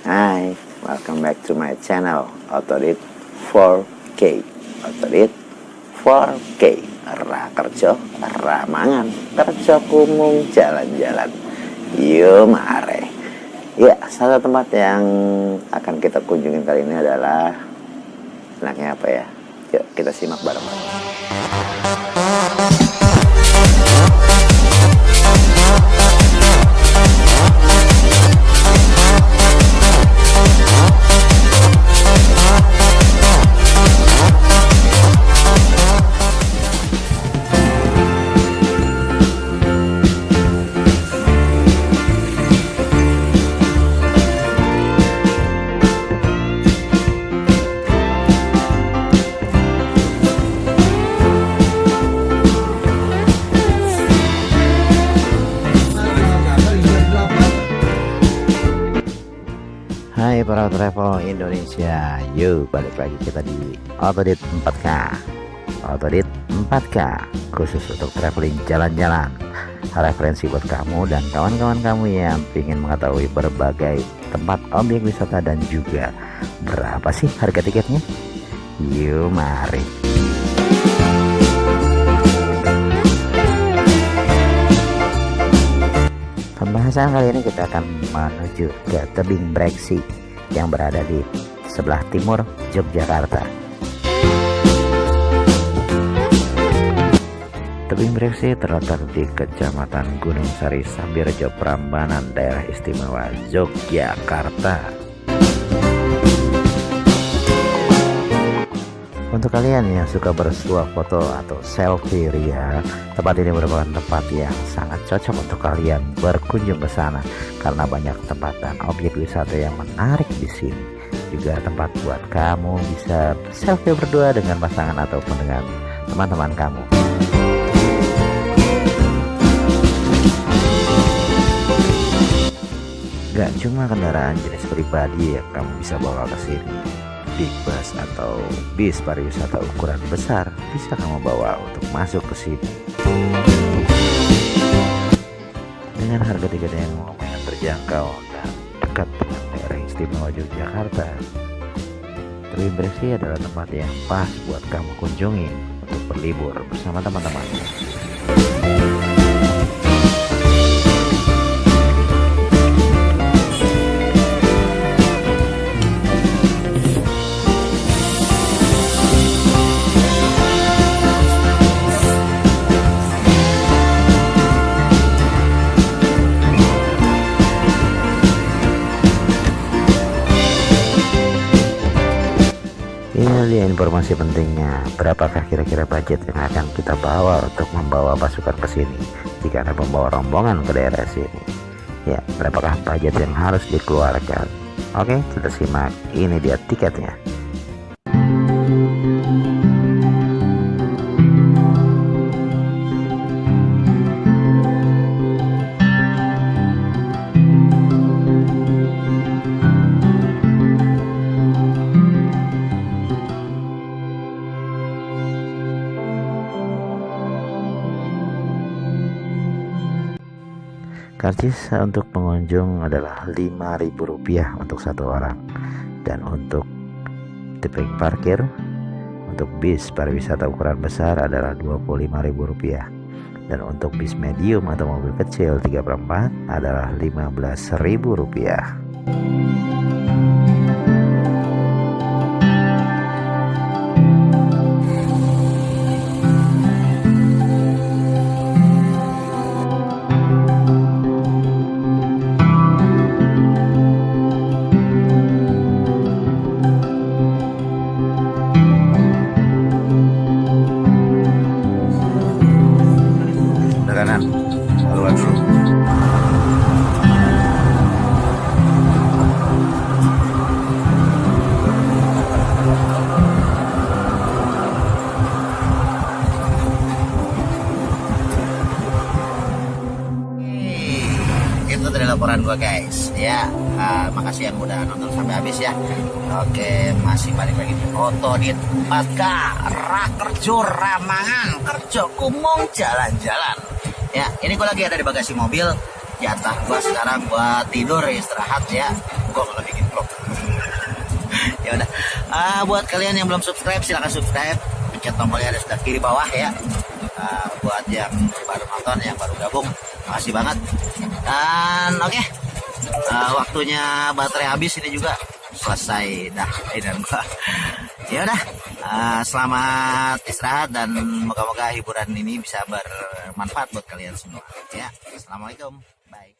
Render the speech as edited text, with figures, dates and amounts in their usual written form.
Hai, welcome back to my channel Otodit 4K. Otodit 4K. Ra kerja, ra mangan, kerja kumung jalan-jalan. Yo mare. Ya, salah tempat yang akan kita kunjungin kali ini adalah enaknya apa ya? Yuk kita simak bareng-bareng. Hai para travel Indonesia, yuk balik lagi kita di Otodit 4K. Otodit 4K khusus untuk traveling jalan-jalan, referensi buat kamu dan kawan-kawan kamu yang ingin mengetahui berbagai tempat objek wisata dan juga berapa sih harga tiketnya. Yuk mari. Pembahasan kali ini kita akan menuju ke Tebing Breksi yang berada di sebelah timur Yogyakarta. Tebing Breksi terletak di Kecamatan Gunung Sari, Sambirjo, Prambanan, Daerah Istimewa Yogyakarta. Untuk kalian yang suka bersuah foto atau selfie ria, tempat ini merupakan tempat yang sangat cocok untuk kalian berkunjung ke sana karena banyak tempat dan objek wisata yang menarik di sini. Juga tempat buat kamu bisa selfie berdua dengan pasangan ataupun dengan teman-teman kamu. Gak cuma kendaraan jenis pribadi yang kamu bisa bawa ke sini. Big bus atau bis pariwisata ukuran besar bisa kamu bawa untuk masuk ke sini. Dengan harga tiket yang lumayan terjangkau dan dekat dengan daerah istimewa Yogyakarta, Tebing Breksi adalah tempat yang pas buat kamu kunjungi untuk berlibur bersama teman-teman. Ini dia informasi pentingnya. Berapakah kira-kira budget yang akan kita bawa untuk membawa pasukan ke sini jika Anda membawa rombongan ke daerah sini? Ya, berapakah budget yang harus dikeluarkan? Oke, kita simak. Ini dia tiketnya. Karcis untuk pengunjung adalah Rp5.000 untuk satu orang, dan untuk tiket parkir untuk bis pariwisata ukuran besar adalah Rp25.000, dan untuk bis medium atau mobil kecil 3/4 adalah Rp15.000. Kanan, keluar dulu. Itu tadi laporan gua guys. Ya, makasih yang udah nonton sampai habis ya. Oke, masih balik lagi di Otodit 4K. Ra kerja ramangan, kerja kumung jalan-jalan. Ya, ini gue lagi ada di bagasi mobil. Jatah gue sekarang buat tidur istirahat ya. Gue bakal bikin vlog Ya udah. Buat kalian yang belum subscribe, silahkan subscribe. Pencet tombolnya ada sebelah kiri bawah ya. Buat yang baru nonton, yang baru gabung, makasih banget. Dan oke, waktunya baterai habis ini juga selesai dah dan gua. Ya udah, selamat istirahat dan moga-moga hiburan ini bisa bermanfaat buat kalian semua. Ya, assalamualaikum, bye.